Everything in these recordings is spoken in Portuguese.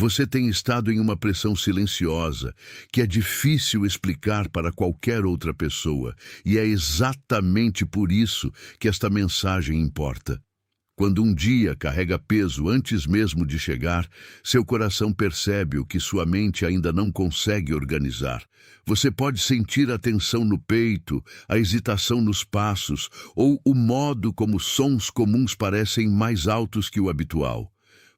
Você tem estado em uma pressão silenciosa que é difícil explicar para qualquer outra pessoa, e é exatamente por isso que esta mensagem importa. Quando um dia carrega peso antes mesmo de chegar, seu coração percebe o que sua mente ainda não consegue organizar. Você pode sentir a tensão no peito, a hesitação nos passos, ou o modo como sons comuns parecem mais altos que o habitual.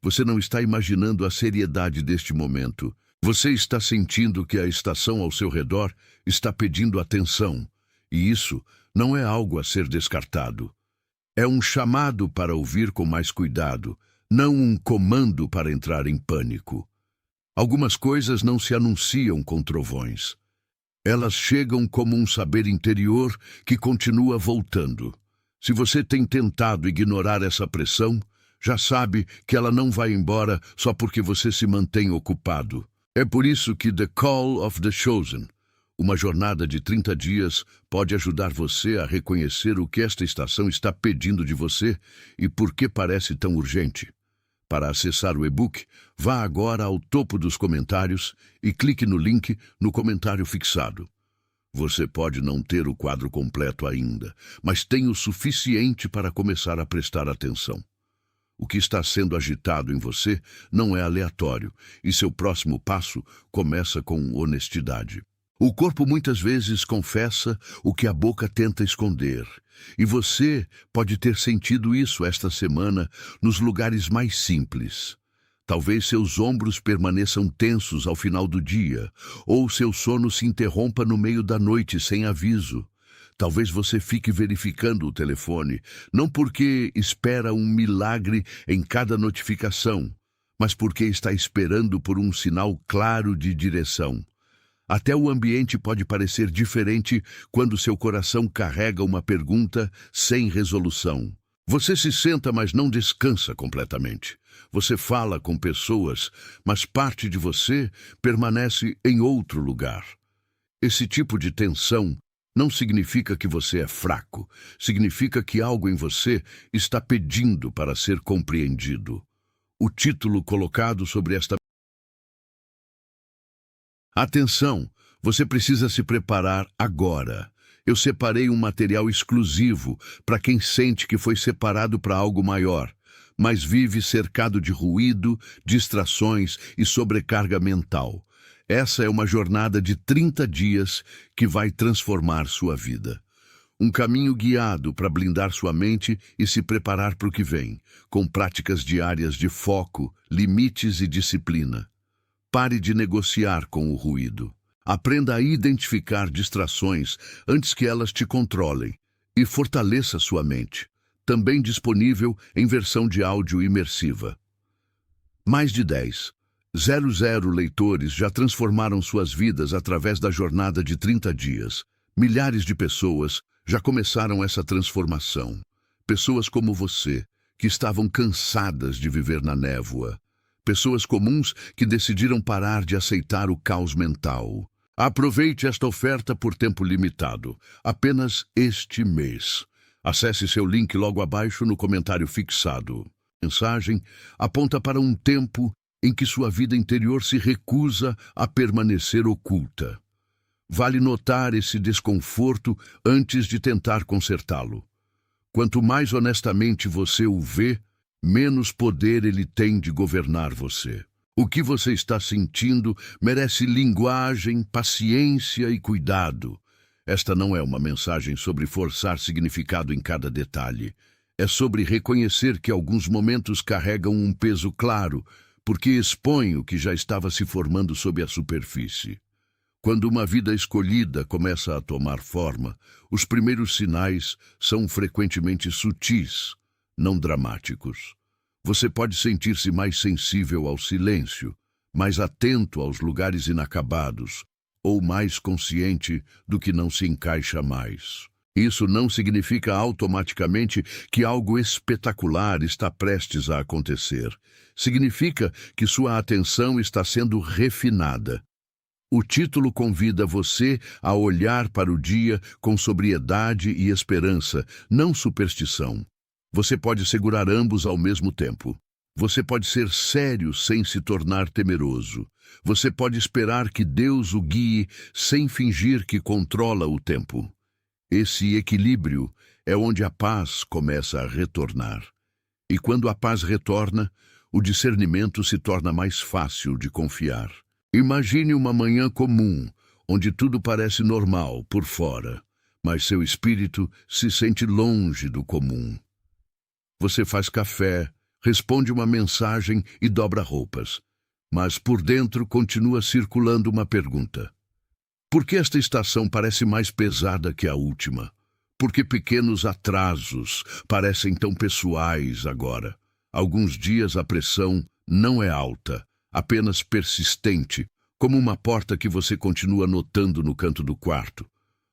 Você não está imaginando a seriedade deste momento. Você está sentindo que a estação ao seu redor está pedindo atenção. E isso não é algo a ser descartado. É um chamado para ouvir com mais cuidado, não um comando para entrar em pânico. Algumas coisas não se anunciam com trovões. Elas chegam como um saber interior que continua voltando. Se você tem tentado ignorar essa pressão, já sabe que ela não vai embora só porque você se mantém ocupado. É por isso que The Call of the Chosen, uma jornada de 30 dias, pode ajudar você a reconhecer o que esta estação está pedindo de você e por que parece tão urgente. Para acessar o e-book, vá agora ao topo dos comentários e clique no link no comentário fixado. Você pode não ter o quadro completo ainda, mas tem o suficiente para começar a prestar atenção. O que está sendo agitado em você não é aleatório, e seu próximo passo começa com honestidade. O corpo muitas vezes confessa o que a boca tenta esconder, e você pode ter sentido isso esta semana nos lugares mais simples. Talvez seus ombros permaneçam tensos ao final do dia, ou seu sono se interrompa no meio da noite sem aviso. Talvez você fique verificando o telefone, não porque espera um milagre em cada notificação, mas porque está esperando por um sinal claro de direção. Até o ambiente pode parecer diferente quando seu coração carrega uma pergunta sem resolução. Você se senta, mas não descansa completamente. Você fala com pessoas, mas parte de você permanece em outro lugar. Esse tipo de tensão não significa que você é fraco, significa que algo em você está pedindo para ser compreendido. O título colocado sobre esta... Atenção, você precisa se preparar agora. Eu separei um material exclusivo para quem sente que foi separado para algo maior, mas vive cercado de ruído, distrações e sobrecarga mental. Essa é uma jornada de 30 dias que vai transformar sua vida. Um caminho guiado para blindar sua mente e se preparar para o que vem, com práticas diárias de foco, limites e disciplina. Pare de negociar com o ruído. Aprenda a identificar distrações antes que elas te controlem e fortaleça sua mente. Também disponível em versão de áudio imersiva. Mais de 10,00 leitores já transformaram suas vidas através da jornada de 30 dias. Milhares de pessoas já começaram essa transformação. Pessoas como você, que estavam cansadas de viver na névoa. Pessoas comuns que decidiram parar de aceitar o caos mental. Aproveite esta oferta por tempo limitado, apenas este mês. Acesse seu link logo abaixo no comentário fixado. A mensagem aponta para um tempo em que sua vida interior se recusa a permanecer oculta. Vale notar esse desconforto antes de tentar consertá-lo. Quanto mais honestamente você o vê, menos poder ele tem de governar você. O que você está sentindo merece linguagem, paciência e cuidado. Esta não é uma mensagem sobre forçar significado em cada detalhe. É sobre reconhecer que alguns momentos carregam um peso claro, porque expõe o que já estava se formando sob a superfície. Quando uma vida escolhida começa a tomar forma, os primeiros sinais são frequentemente sutis, não dramáticos. Você pode sentir-se mais sensível ao silêncio, mais atento aos lugares inacabados, ou mais consciente do que não se encaixa mais. Isso não significa automaticamente que algo espetacular está prestes a acontecer. Significa que sua atenção está sendo refinada. O título convida você a olhar para o dia com sobriedade e esperança, não superstição. Você pode segurar ambos ao mesmo tempo. Você pode ser sério sem se tornar temeroso. Você pode esperar que Deus o guie sem fingir que controla o tempo. Esse equilíbrio é onde a paz começa a retornar. E quando a paz retorna, o discernimento se torna mais fácil de confiar. Imagine uma manhã comum, onde tudo parece normal por fora, mas seu espírito se sente longe do comum. Você faz café, responde uma mensagem e dobra roupas, mas por dentro continua circulando uma pergunta. Por que esta estação parece mais pesada que a última? Por que pequenos atrasos parecem tão pessoais agora? Alguns dias a pressão não é alta, apenas persistente, como uma porta que você continua notando no canto do quarto.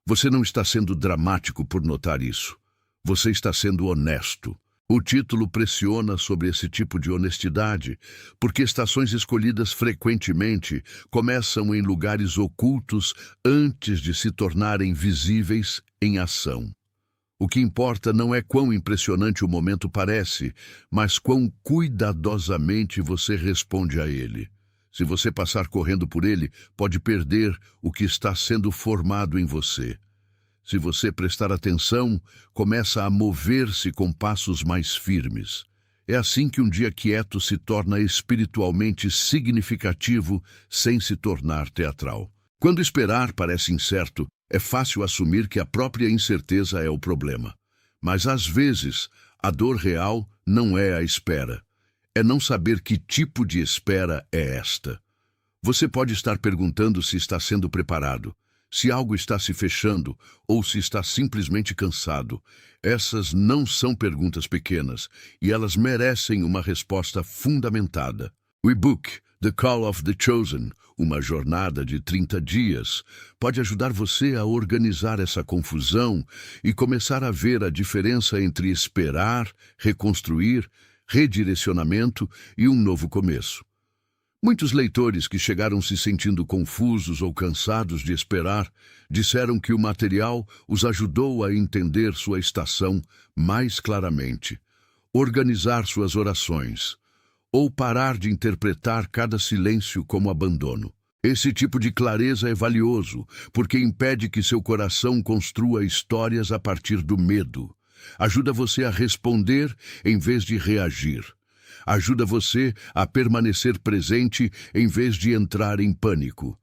Você não está sendo dramático por notar isso. Você está sendo honesto. O título pressiona sobre esse tipo de honestidade, porque estações escolhidas frequentemente começam em lugares ocultos antes de se tornarem visíveis em ação. O que importa não é quão impressionante o momento parece, mas quão cuidadosamente você responde a ele. Se você passar correndo por ele, pode perder o que está sendo formado em você. Se você prestar atenção, começa a mover-se com passos mais firmes. É assim que um dia quieto se torna espiritualmente significativo sem se tornar teatral. Quando esperar parece incerto, é fácil assumir que a própria incerteza é o problema. Mas às vezes, a dor real não é a espera. É não saber que tipo de espera é esta. Você pode estar perguntando se está sendo preparado, se algo está se fechando ou se está simplesmente cansado. Essas não são perguntas pequenas e elas merecem uma resposta fundamentada. O e-book The Call of the Chosen, uma jornada de 30 dias, pode ajudar você a organizar essa confusão e começar a ver a diferença entre esperar, reconstruir, redirecionamento e um novo começo. Muitos leitores que chegaram se sentindo confusos ou cansados de esperar disseram que o material os ajudou a entender sua estação mais claramente, organizar suas orações, ou parar de interpretar cada silêncio como abandono. Esse tipo de clareza é valioso, porque impede que seu coração construa histórias a partir do medo. Ajuda você a responder em vez de reagir. Ajuda você a permanecer presente em vez de entrar em pânico.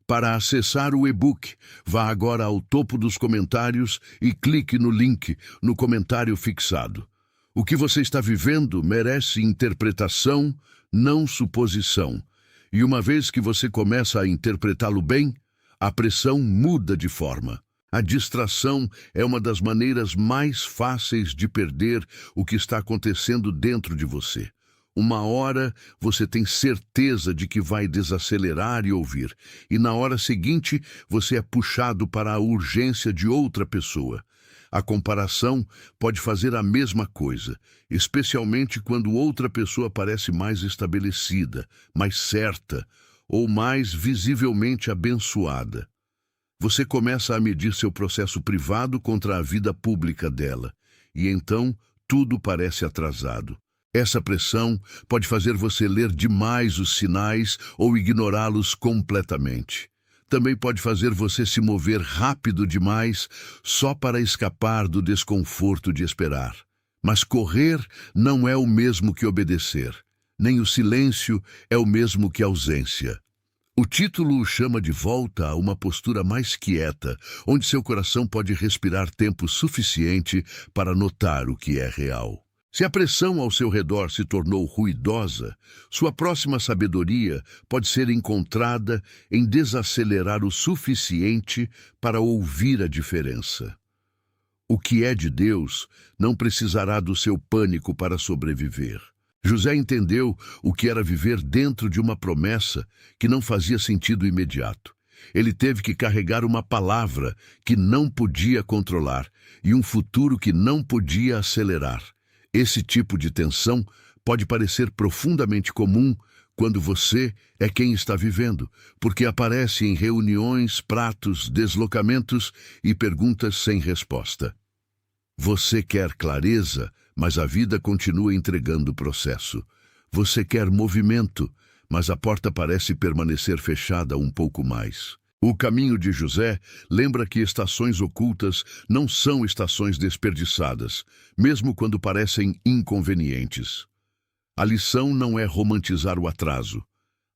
Para acessar o e-book, vá agora ao topo dos comentários e clique no link no comentário fixado. O que você está vivendo merece interpretação, não suposição. E uma vez que você começa a interpretá-lo bem, a pressão muda de forma. A distração é uma das maneiras mais fáceis de perder o que está acontecendo dentro de você. Uma hora você tem certeza de que vai desacelerar e ouvir, e na hora seguinte você é puxado para a urgência de outra pessoa. A comparação pode fazer a mesma coisa, especialmente quando outra pessoa parece mais estabelecida, mais certa ou mais visivelmente abençoada. Você começa a medir seu processo privado contra a vida pública dela, e então tudo parece atrasado. Essa pressão pode fazer você ler demais os sinais ou ignorá-los completamente. Também pode fazer você se mover rápido demais só para escapar do desconforto de esperar. Mas correr não é o mesmo que obedecer, nem o silêncio é o mesmo que ausência. O título o chama de volta a uma postura mais quieta, onde seu coração pode respirar tempo suficiente para notar o que é real. Se a pressão ao seu redor se tornou ruidosa, sua próxima sabedoria pode ser encontrada em desacelerar o suficiente para ouvir a diferença. O que é de Deus não precisará do seu pânico para sobreviver. José entendeu o que era viver dentro de uma promessa que não fazia sentido imediato. Ele teve que carregar uma palavra que não podia controlar e um futuro que não podia acelerar. Esse tipo de tensão pode parecer profundamente comum quando você é quem está vivendo, porque aparece em reuniões, pratos, deslocamentos e perguntas sem resposta. Você quer clareza, mas a vida continua entregando o processo. Você quer movimento, mas a porta parece permanecer fechada um pouco mais. O caminho de José lembra que estações ocultas não são estações desperdiçadas, mesmo quando parecem inconvenientes. A lição não é romantizar o atraso.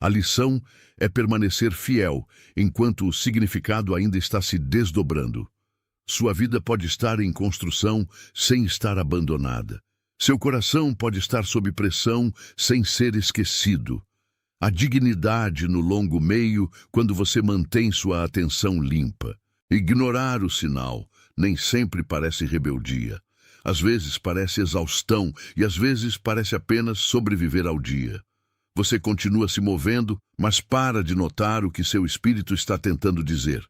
A lição é permanecer fiel enquanto o significado ainda está se desdobrando. Sua vida pode estar em construção sem estar abandonada. Seu coração pode estar sob pressão sem ser esquecido. A dignidade no longo meio quando você mantém sua atenção limpa. Ignorar o sinal nem sempre parece rebeldia. Às vezes parece exaustão e às vezes parece apenas sobreviver ao dia. Você continua se movendo, mas para de notar o que seu espírito está tentando dizer.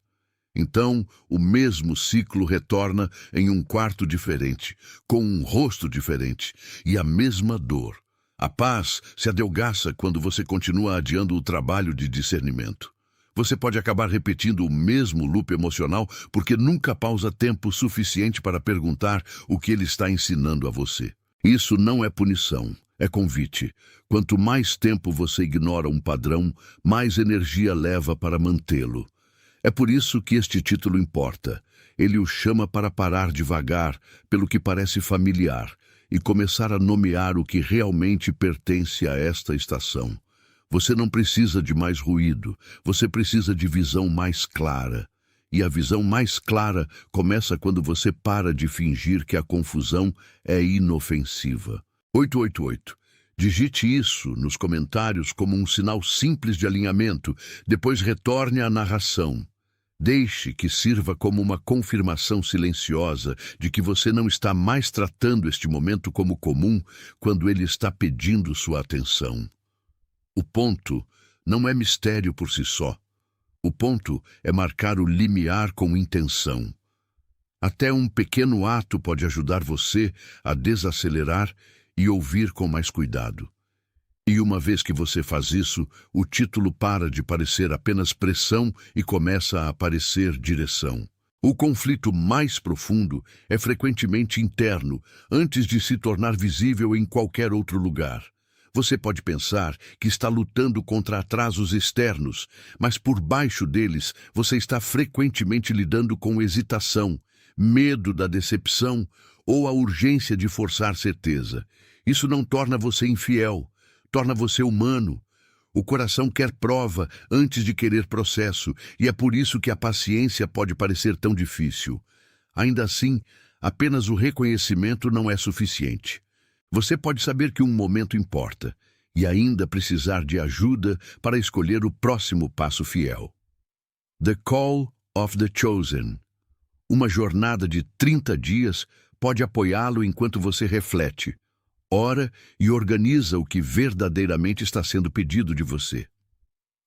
Então, o mesmo ciclo retorna em um quarto diferente, com um rosto diferente e a mesma dor. A paz se adelgaça quando você continua adiando o trabalho de discernimento. Você pode acabar repetindo o mesmo loop emocional porque nunca pausa tempo suficiente para perguntar o que ele está ensinando a você. Isso não é punição, é convite. Quanto mais tempo você ignora um padrão, mais energia leva para mantê-lo. É por isso que este título importa. Ele o chama para parar devagar pelo que parece familiar e começar a nomear o que realmente pertence a esta estação. Você não precisa de mais ruído, você precisa de visão mais clara. E a visão mais clara começa quando você para de fingir que a confusão é inofensiva. 888. Digite isso nos comentários como um sinal simples de alinhamento, depois retorne à narração. Deixe que sirva como uma confirmação silenciosa de que você não está mais tratando este momento como comum quando ele está pedindo sua atenção. O ponto não é mistério por si só. O ponto é marcar o limiar com intenção. Até um pequeno ato pode ajudar você a desacelerar e ouvir com mais cuidado. E uma vez que você faz isso, o título para de parecer apenas pressão e começa a aparecer direção. O conflito mais profundo é frequentemente interno, antes de se tornar visível em qualquer outro lugar. Você pode pensar que está lutando contra atrasos externos, mas por baixo deles você está frequentemente lidando com hesitação, medo da decepção ou a urgência de forçar certeza. Isso não torna você infiel. Torna você humano. O coração quer prova antes de querer processo, e é por isso que a paciência pode parecer tão difícil. Ainda assim, apenas o reconhecimento não é suficiente. Você pode saber que um momento importa, e ainda precisar de ajuda para escolher o próximo passo fiel. The Call of the Chosen. Uma jornada de 30 dias pode apoiá-lo enquanto você reflete, ora e organiza o que verdadeiramente está sendo pedido de você.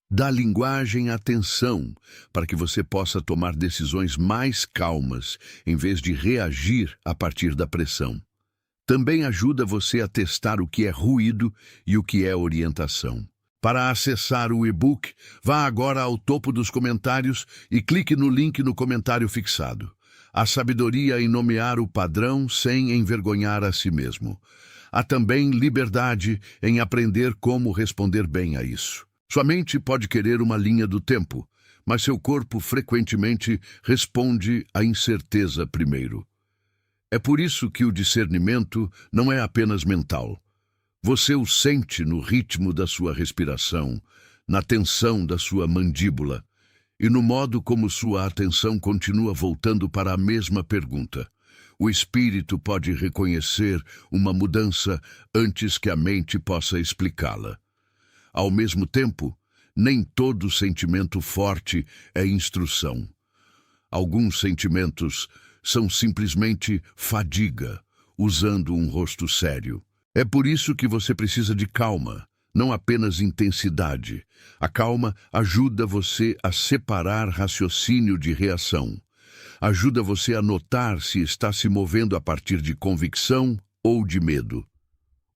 Dá linguagem atenção para que você possa tomar decisões mais calmas em vez de reagir a partir da pressão. Também ajuda você a testar o que é ruído e o que é orientação. Para acessar o e-book, vá agora ao topo dos comentários e clique no link no comentário fixado. A sabedoria em nomear o padrão sem envergonhar a si mesmo. Há também liberdade em aprender como responder bem a isso. Sua mente pode querer uma linha do tempo, mas seu corpo frequentemente responde à incerteza primeiro. É por isso que o discernimento não é apenas mental. Você o sente no ritmo da sua respiração, na tensão da sua mandíbula e no modo como sua atenção continua voltando para a mesma pergunta. O espírito pode reconhecer uma mudança antes que a mente possa explicá-la. Ao mesmo tempo, nem todo sentimento forte é instrução. Alguns sentimentos são simplesmente fadiga, usando um rosto sério. É por isso que você precisa de calma, não apenas intensidade. A calma ajuda você a separar raciocínio de reação. Ajuda você a notar se está se movendo a partir de convicção ou de medo.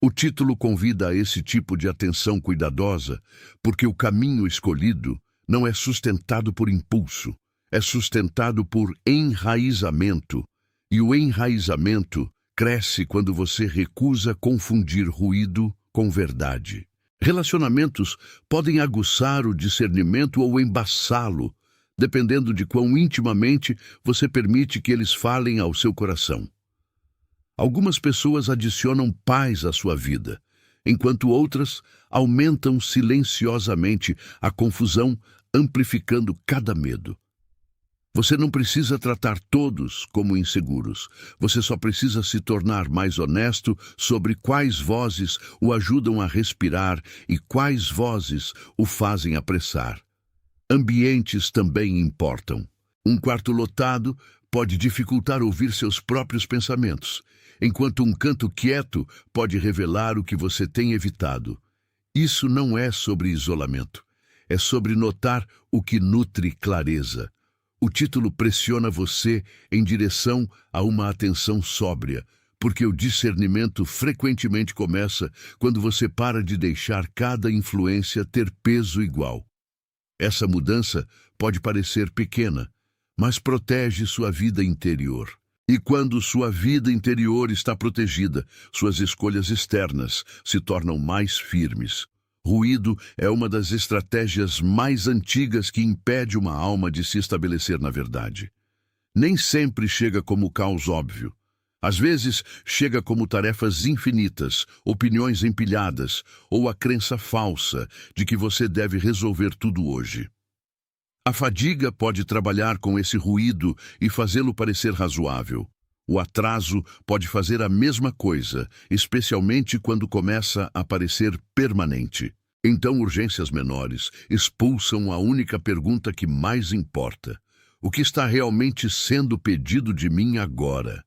O título convida a esse tipo de atenção cuidadosa, porque o caminho escolhido não é sustentado por impulso, é sustentado por enraizamento, e o enraizamento cresce quando você recusa confundir ruído com verdade. Relacionamentos podem aguçar o discernimento ou embaçá-lo, dependendo de quão intimamente você permite que eles falem ao seu coração. Algumas pessoas adicionam paz à sua vida, enquanto outras aumentam silenciosamente a confusão, amplificando cada medo. Você não precisa tratar todos como inseguros. Você só precisa se tornar mais honesto sobre quais vozes o ajudam a respirar e quais vozes o fazem apressar. Ambientes também importam. Um quarto lotado pode dificultar ouvir seus próprios pensamentos, enquanto um canto quieto pode revelar o que você tem evitado. Isso não é sobre isolamento. É sobre notar o que nutre clareza. O título pressiona você em direção a uma atenção sóbria, porque o discernimento frequentemente começa quando você para de deixar cada influência ter peso igual. Essa mudança pode parecer pequena, mas protege sua vida interior. E quando sua vida interior está protegida, suas escolhas externas se tornam mais firmes. Ruído é uma das estratégias mais antigas que impede uma alma de se estabelecer na verdade. Nem sempre chega como caos óbvio. Às vezes, chega como tarefas infinitas, opiniões empilhadas ou a crença falsa de que você deve resolver tudo hoje. A fadiga pode trabalhar com esse ruído e fazê-lo parecer razoável. O atraso pode fazer a mesma coisa, especialmente quando começa a parecer permanente. Então, urgências menores expulsam a única pergunta que mais importa. O que está realmente sendo pedido de mim agora?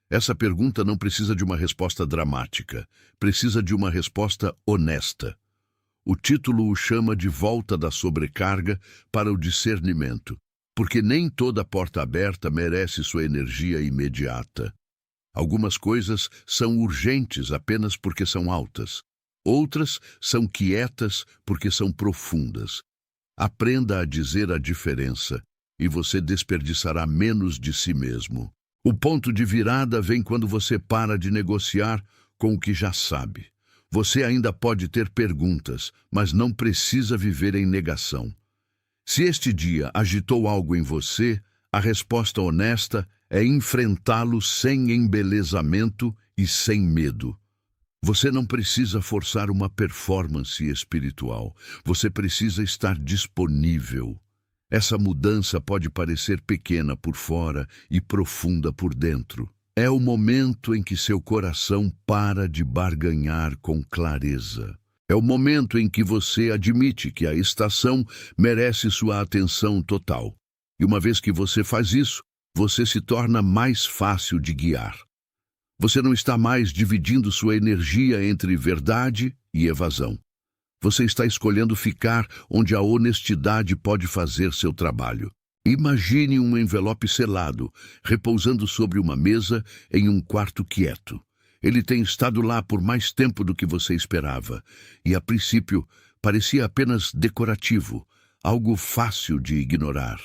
Essa pergunta não precisa de uma resposta dramática, precisa de uma resposta honesta. O título o chama de volta da sobrecarga para o discernimento, porque nem toda porta aberta merece sua energia imediata. Algumas coisas são urgentes apenas porque são altas. Outras são quietas porque são profundas. Aprenda a dizer a diferença e você desperdiçará menos de si mesmo. O ponto de virada vem quando você para de negociar com o que já sabe. Você ainda pode ter perguntas, mas não precisa viver em negação. Se este dia agitou algo em você, a resposta honesta é enfrentá-lo sem embelezamento e sem medo. Você não precisa forçar uma performance espiritual. Você precisa estar disponível. Essa mudança pode parecer pequena por fora e profunda por dentro. É o momento em que seu coração para de barganhar com clareza. É o momento em que você admite que a estação merece sua atenção total. E uma vez que você faz isso, você se torna mais fácil de guiar. Você não está mais dividindo sua energia entre verdade e evasão. Você está escolhendo ficar onde a honestidade pode fazer seu trabalho. Imagine um envelope selado, repousando sobre uma mesa em um quarto quieto. Ele tem estado lá por mais tempo do que você esperava, e a princípio parecia apenas decorativo, algo fácil de ignorar.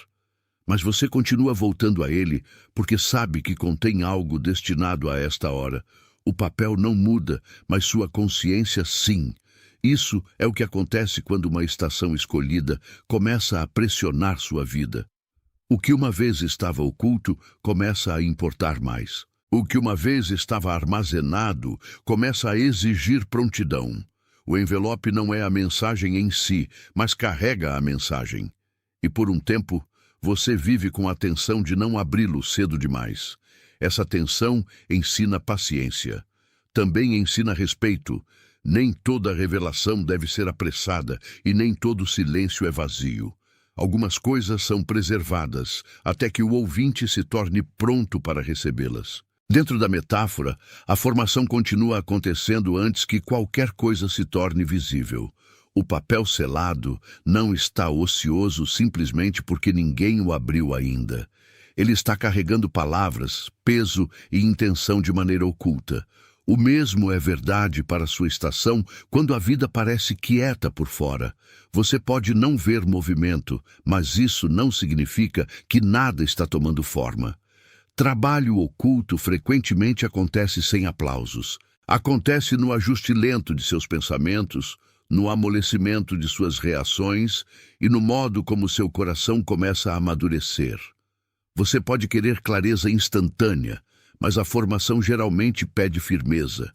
Mas você continua voltando a ele porque sabe que contém algo destinado a esta hora. O papel não muda, mas sua consciência sim. Isso é o que acontece quando uma estação escolhida começa a pressionar sua vida. O que uma vez estava oculto começa a importar mais. O que uma vez estava armazenado começa a exigir prontidão. O envelope não é a mensagem em si, mas carrega a mensagem. E por um tempo, você vive com a tensão de não abri-lo cedo demais. Essa tensão ensina paciência. Também ensina respeito. Nem toda revelação deve ser apressada e nem todo silêncio é vazio. Algumas coisas são preservadas até que o ouvinte se torne pronto para recebê-las. Dentro da metáfora, a formação continua acontecendo antes que qualquer coisa se torne visível. O papel selado não está ocioso simplesmente porque ninguém o abriu ainda. Ele está carregando palavras, peso e intenção de maneira oculta. O mesmo é verdade para sua estação quando a vida parece quieta por fora. Você pode não ver movimento, mas isso não significa que nada está tomando forma. Trabalho oculto frequentemente acontece sem aplausos. Acontece no ajuste lento de seus pensamentos, no amolecimento de suas reações e no modo como seu coração começa a amadurecer. Você pode querer clareza instantânea, mas a formação geralmente pede firmeza.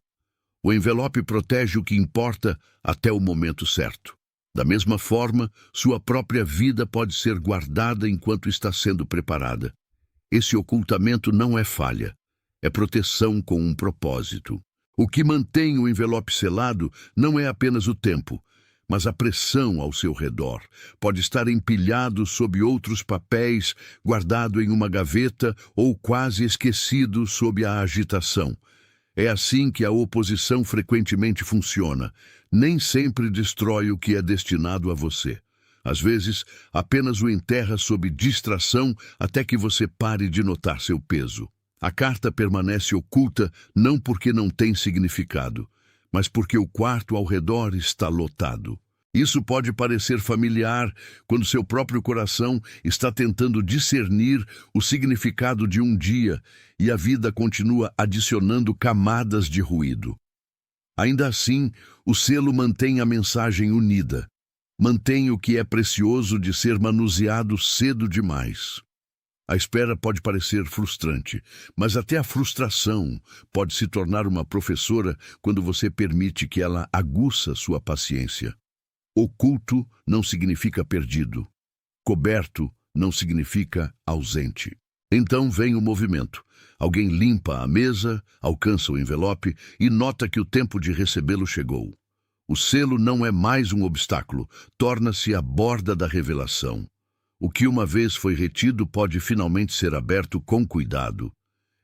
O envelope protege o que importa até o momento certo. Da mesma forma, sua própria vida pode ser guardada enquanto está sendo preparada. Esse ocultamento não é falha, é proteção com um propósito. O que mantém o envelope selado não é apenas o tempo, mas a pressão ao seu redor. Pode estar empilhado sob outros papéis, guardado em uma gaveta ou quase esquecido sob a agitação. É assim que a oposição frequentemente funciona. Nem sempre destrói o que é destinado a você. Às vezes, apenas o enterra sob distração até que você pare de notar seu peso. A carta permanece oculta não porque não tem significado, mas porque o quarto ao redor está lotado. Isso pode parecer familiar quando seu próprio coração está tentando discernir o significado de um dia e a vida continua adicionando camadas de ruído. Ainda assim, o selo mantém a mensagem unida. Mantém o que é precioso de ser manuseado cedo demais. A espera pode parecer frustrante, mas até a frustração pode se tornar uma professora quando você permite que ela aguça sua paciência. Oculto não significa perdido. Coberto não significa ausente. Então vem o movimento. Alguém limpa a mesa, alcança o envelope e nota que o tempo de recebê-lo chegou. O selo não é mais um obstáculo, torna-se a borda da revelação. O que uma vez foi retido pode finalmente ser aberto com cuidado.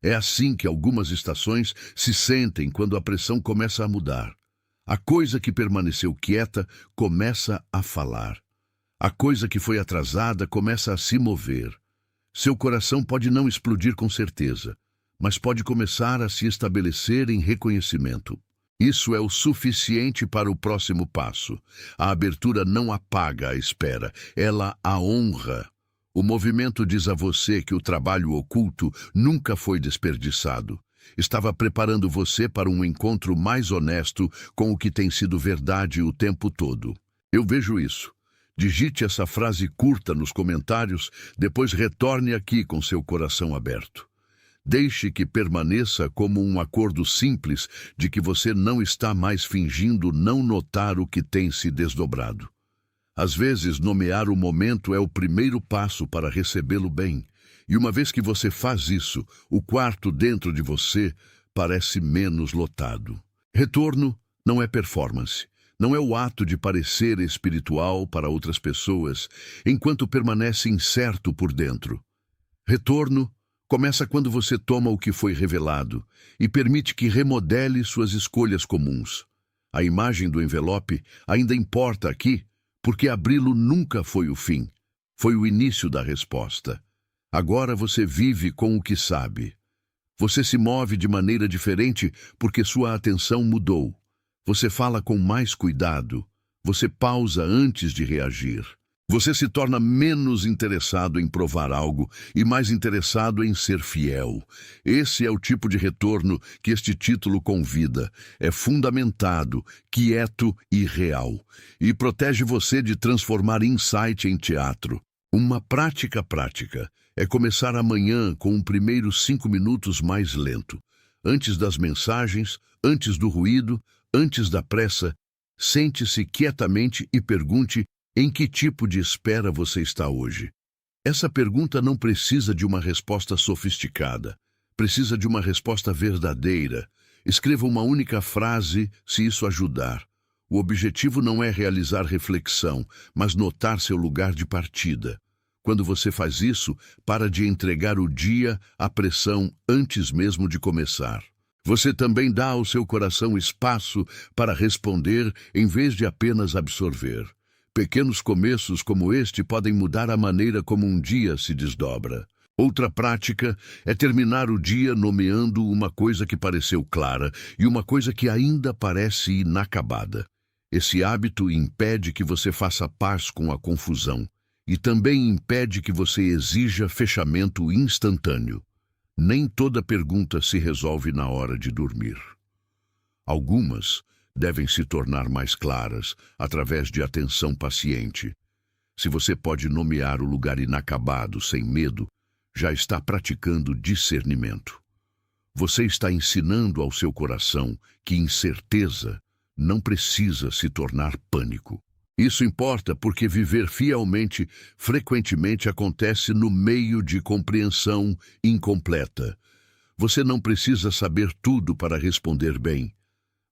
É assim que algumas estações se sentem quando a pressão começa a mudar. A coisa que permaneceu quieta começa a falar. A coisa que foi atrasada começa a se mover. Seu coração pode não explodir com certeza, mas pode começar a se estabelecer em reconhecimento. Isso é o suficiente para o próximo passo. A abertura não apaga a espera, ela a honra. O movimento diz a você que o trabalho oculto nunca foi desperdiçado. Estava preparando você para um encontro mais honesto com o que tem sido verdade o tempo todo. Eu vejo isso. Digite essa frase curta nos comentários, depois retorne aqui com seu coração aberto. Deixe que permaneça como um acordo simples de que você não está mais fingindo não notar o que tem se desdobrado. Às vezes, nomear o momento é o primeiro passo para recebê-lo bem. E uma vez que você faz isso, o quarto dentro de você parece menos lotado. Retorno não é performance. Não é o ato de parecer espiritual para outras pessoas, enquanto permanece incerto por dentro. Retorno começa quando você toma o que foi revelado e permite que remodele suas escolhas comuns. A imagem do envelope ainda importa aqui, porque abri-lo nunca foi o fim, foi o início da resposta. Agora você vive com o que sabe. Você se move de maneira diferente porque sua atenção mudou. Você fala com mais cuidado. Você pausa antes de reagir. Você se torna menos interessado em provar algo e mais interessado em ser fiel. Esse é o tipo de retorno que este título convida. É fundamentado, quieto e real. E protege você de transformar insight em teatro. Uma prática é começar amanhã com um primeiro 5 minutos mais lento. Antes das mensagens, antes do ruído, antes da pressa, sente-se quietamente e pergunte: em que tipo de espera você está hoje? Essa pergunta não precisa de uma resposta sofisticada. Precisa de uma resposta verdadeira. Escreva uma única frase, se isso ajudar. O objetivo não é realizar reflexão, mas notar seu lugar de partida. Quando você faz isso, para de entregar o dia à pressão antes mesmo de começar. Você também dá ao seu coração espaço para responder em vez de apenas absorver. Pequenos começos como este podem mudar a maneira como um dia se desdobra. Outra prática é terminar o dia nomeando uma coisa que pareceu clara e uma coisa que ainda parece inacabada. Esse hábito impede que você faça paz com a confusão e também impede que você exija fechamento instantâneo. Nem toda pergunta se resolve na hora de dormir. Algumas devem se tornar mais claras através de atenção paciente. Se você pode nomear o lugar inacabado sem medo, já está praticando discernimento. Você está ensinando ao seu coração que incerteza não precisa se tornar pânico. Isso importa porque viver fielmente frequentemente acontece no meio de compreensão incompleta. Você não precisa saber tudo para responder bem.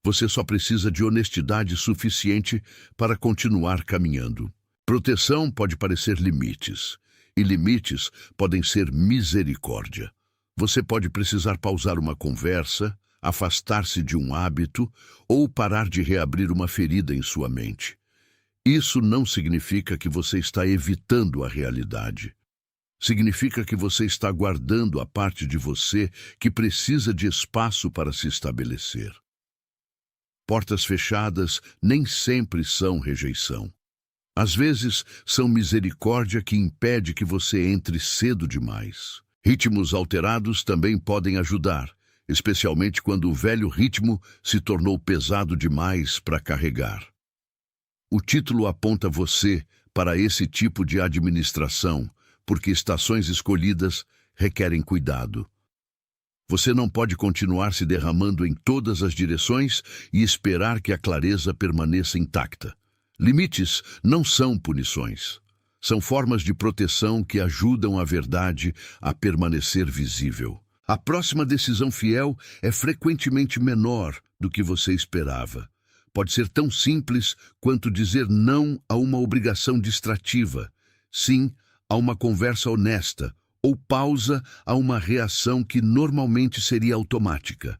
Você só precisa de honestidade suficiente para continuar caminhando. Proteção pode parecer limites, e limites podem ser misericórdia. Você pode precisar pausar uma conversa, afastar-se de um hábito ou parar de reabrir uma ferida em sua mente. Isso não significa que você está evitando a realidade. Significa que você está guardando a parte de você que precisa de espaço para se estabelecer. Portas fechadas nem sempre são rejeição. Às vezes, são misericórdia que impede que você entre cedo demais. Ritmos alterados também podem ajudar, especialmente quando o velho ritmo se tornou pesado demais para carregar. O título aponta você para esse tipo de administração, porque estações escolhidas requerem cuidado. Você não pode continuar se derramando em todas as direções e esperar que a clareza permaneça intacta. Limites não são punições. São formas de proteção que ajudam a verdade a permanecer visível. A próxima decisão fiel é frequentemente menor do que você esperava. Pode ser tão simples quanto dizer não a uma obrigação distrativa, sim a uma conversa honesta, ou pausa a uma reação que normalmente seria automática.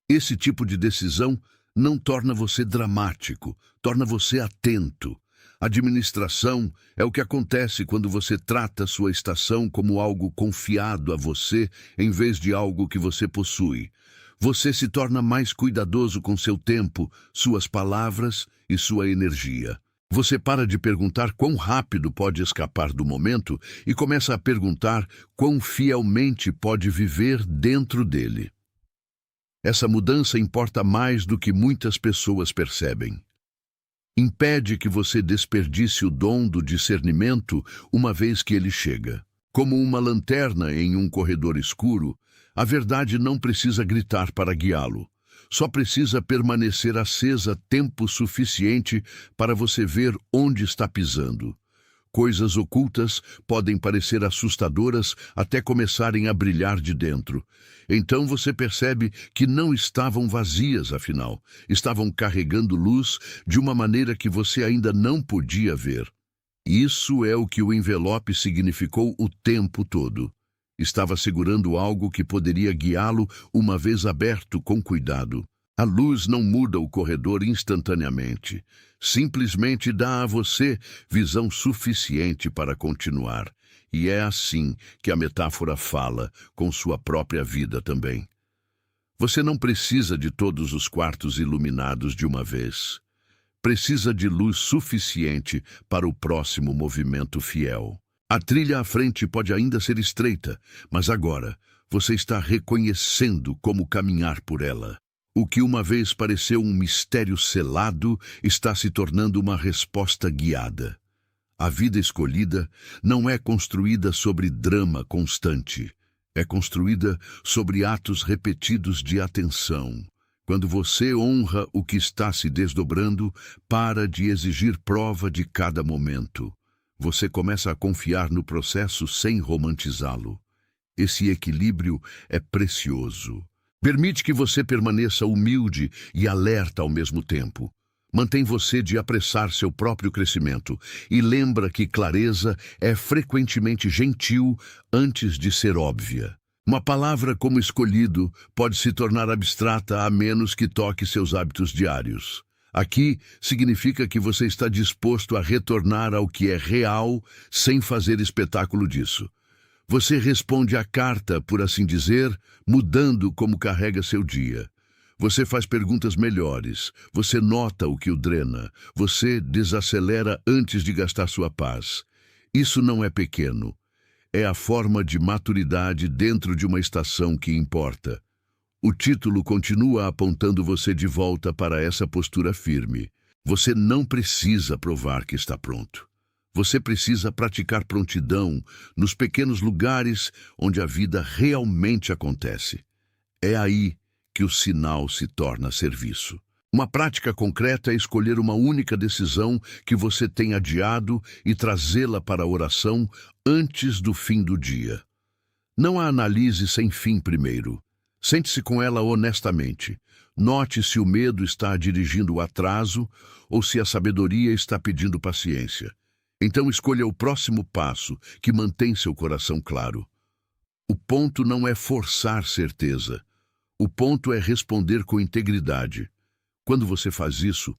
Esse tipo de decisão não torna você dramático, torna você atento. Administração é o que acontece quando você trata sua estação como algo confiado a você em vez de algo que você possui. Você se torna mais cuidadoso com seu tempo, suas palavras e sua energia. Você para de perguntar quão rápido pode escapar do momento e começa a perguntar quão fielmente pode viver dentro dele. Essa mudança importa mais do que muitas pessoas percebem. Impede que você desperdice o dom do discernimento uma vez que ele chega. Como uma lanterna em um corredor escuro, a verdade não precisa gritar para guiá-lo. Só precisa permanecer acesa tempo suficiente para você ver onde está pisando. Coisas ocultas podem parecer assustadoras até começarem a brilhar de dentro. Então você percebe que não estavam vazias, afinal. Estavam carregando luz de uma maneira que você ainda não podia ver. Isso é o que o envelope significou o tempo todo. Estava segurando algo que poderia guiá-lo uma vez aberto com cuidado. A luz não muda o corredor instantaneamente. Simplesmente dá a você visão suficiente para continuar. E é assim que a metáfora fala com sua própria vida também. Você não precisa de todos os quartos iluminados de uma vez. Precisa de luz suficiente para o próximo movimento fiel. A trilha à frente pode ainda ser estreita, mas agora você está reconhecendo como caminhar por ela. O que uma vez pareceu um mistério selado está se tornando uma resposta guiada. A vida escolhida não é construída sobre drama constante. É construída sobre atos repetidos de atenção. Quando você honra o que está se desdobrando, para de exigir prova de cada momento. Você começa a confiar no processo sem romantizá-lo. Esse equilíbrio é precioso. Permite que você permaneça humilde e alerta ao mesmo tempo. Mantém você de apressar seu próprio crescimento e lembra que clareza é frequentemente gentil antes de ser óbvia. Uma palavra como escolhido pode se tornar abstrata a menos que toque seus hábitos diários. Aqui significa que você está disposto a retornar ao que é real sem fazer espetáculo disso. Você responde à carta, por assim dizer, mudando como carrega seu dia. Você faz perguntas melhores, você nota o que o drena, você desacelera antes de gastar sua paz. Isso não é pequeno. É a forma de maturidade dentro de uma estação que importa. O título continua apontando você de volta para essa postura firme. Você não precisa provar que está pronto. Você precisa praticar prontidão nos pequenos lugares onde a vida realmente acontece. É aí que o sinal se torna serviço. Uma prática concreta é escolher uma única decisão que você tem adiado e trazê-la para a oração antes do fim do dia. Não a analise sem fim primeiro. Sente-se com ela honestamente. Note se o medo está dirigindo o atraso ou se a sabedoria está pedindo paciência. Então escolha o próximo passo que mantém seu coração claro. O ponto não é forçar certeza. O ponto é responder com integridade. Quando você faz isso,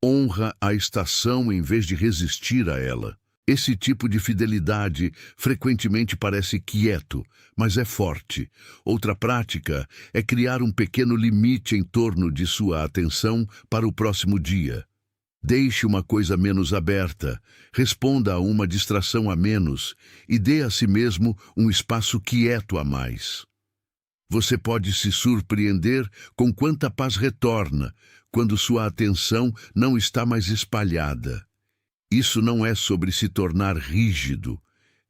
honra a estação em vez de resistir a ela. Esse tipo de fidelidade frequentemente parece quieto, mas é forte. Outra prática é criar um pequeno limite em torno de sua atenção para o próximo dia. Deixe uma coisa menos aberta, responda a uma distração a menos e dê a si mesmo um espaço quieto a mais. Você pode se surpreender com quanta paz retorna quando sua atenção não está mais espalhada. Isso não é sobre se tornar rígido,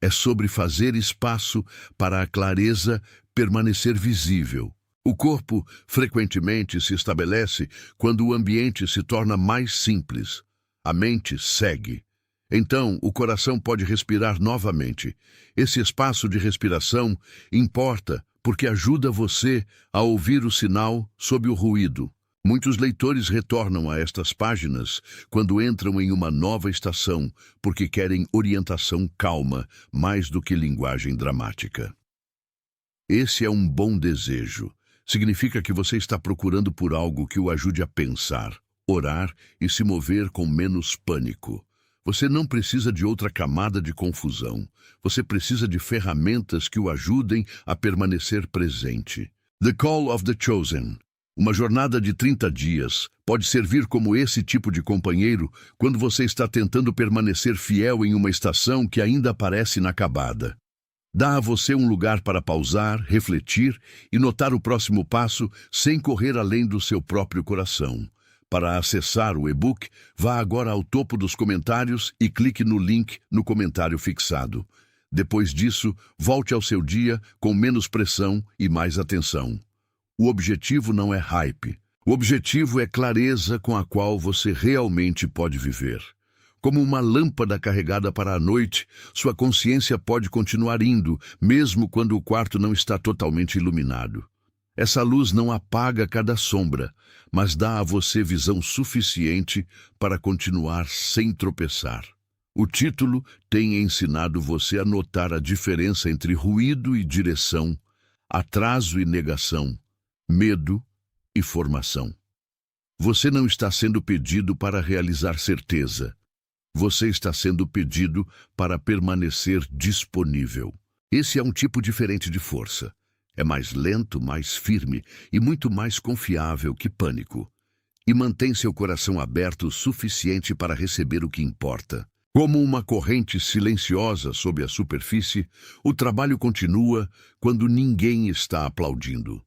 é sobre fazer espaço para a clareza permanecer visível. O corpo frequentemente se estabelece quando o ambiente se torna mais simples. A mente segue. Então, o coração pode respirar novamente. Esse espaço de respiração importa porque ajuda você a ouvir o sinal sob o ruído. Muitos leitores retornam a estas páginas quando entram em uma nova estação, porque querem orientação calma, mais do que linguagem dramática. Esse é um bom desejo. Significa que você está procurando por algo que o ajude a pensar, orar e se mover com menos pânico. Você não precisa de outra camada de confusão. Você precisa de ferramentas que o ajudem a permanecer presente. The Call of the Chosen. Uma jornada de 30 dias pode servir como esse tipo de companheiro quando você está tentando permanecer fiel em uma estação que ainda parece inacabada. Dá a você um lugar para pausar, refletir e notar o próximo passo sem correr além do seu próprio coração. Para acessar o e-book, vá agora ao topo dos comentários e clique no link no comentário fixado. Depois disso, volte ao seu dia com menos pressão e mais atenção. O objetivo não é hype. O objetivo é clareza com a qual você realmente pode viver. Como uma lâmpada carregada para a noite, sua consciência pode continuar indo, mesmo quando o quarto não está totalmente iluminado. Essa luz não apaga cada sombra, mas dá a você visão suficiente para continuar sem tropeçar. O título tem ensinado você a notar a diferença entre ruído e direção, atraso e negação, medo e formação. Você não está sendo pedido para realizar certeza. Você está sendo pedido para permanecer disponível. Esse é um tipo diferente de força. É mais lento, mais firme e muito mais confiável que pânico. E mantém seu coração aberto o suficiente para receber o que importa. Como uma corrente silenciosa sob a superfície, o trabalho continua quando ninguém está aplaudindo.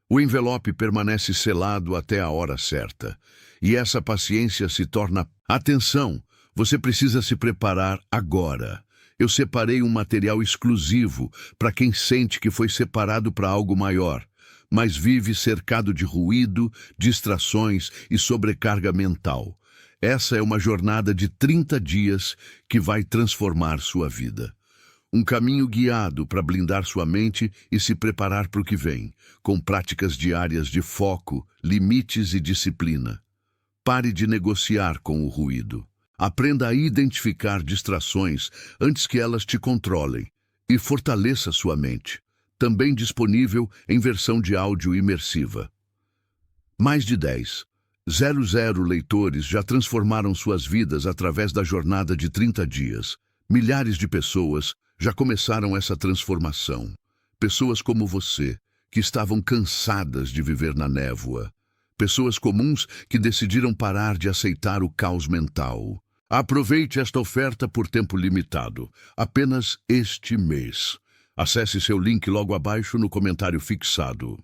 O envelope permanece selado até a hora certa, e essa paciência se torna atenção. Você precisa se preparar agora. Eu separei um material exclusivo para quem sente que foi separado para algo maior, mas vive cercado de ruído, distrações e sobrecarga mental. Essa é uma jornada de 30 dias que vai transformar sua vida. Um caminho guiado para blindar sua mente e se preparar para o que vem, com práticas diárias de foco, limites e disciplina. Pare de negociar com o ruído. Aprenda a identificar distrações antes que elas te controlem e fortaleça sua mente. Também disponível em versão de áudio imersiva. Mais de 10,00 leitores já transformaram suas vidas através da jornada de 30 dias. Milhares de pessoas já começaram essa transformação. Pessoas como você, que estavam cansadas de viver na névoa. Pessoas comuns que decidiram parar de aceitar o caos mental. Aproveite esta oferta por tempo limitado, apenas este mês. Acesse seu link logo abaixo no comentário fixado.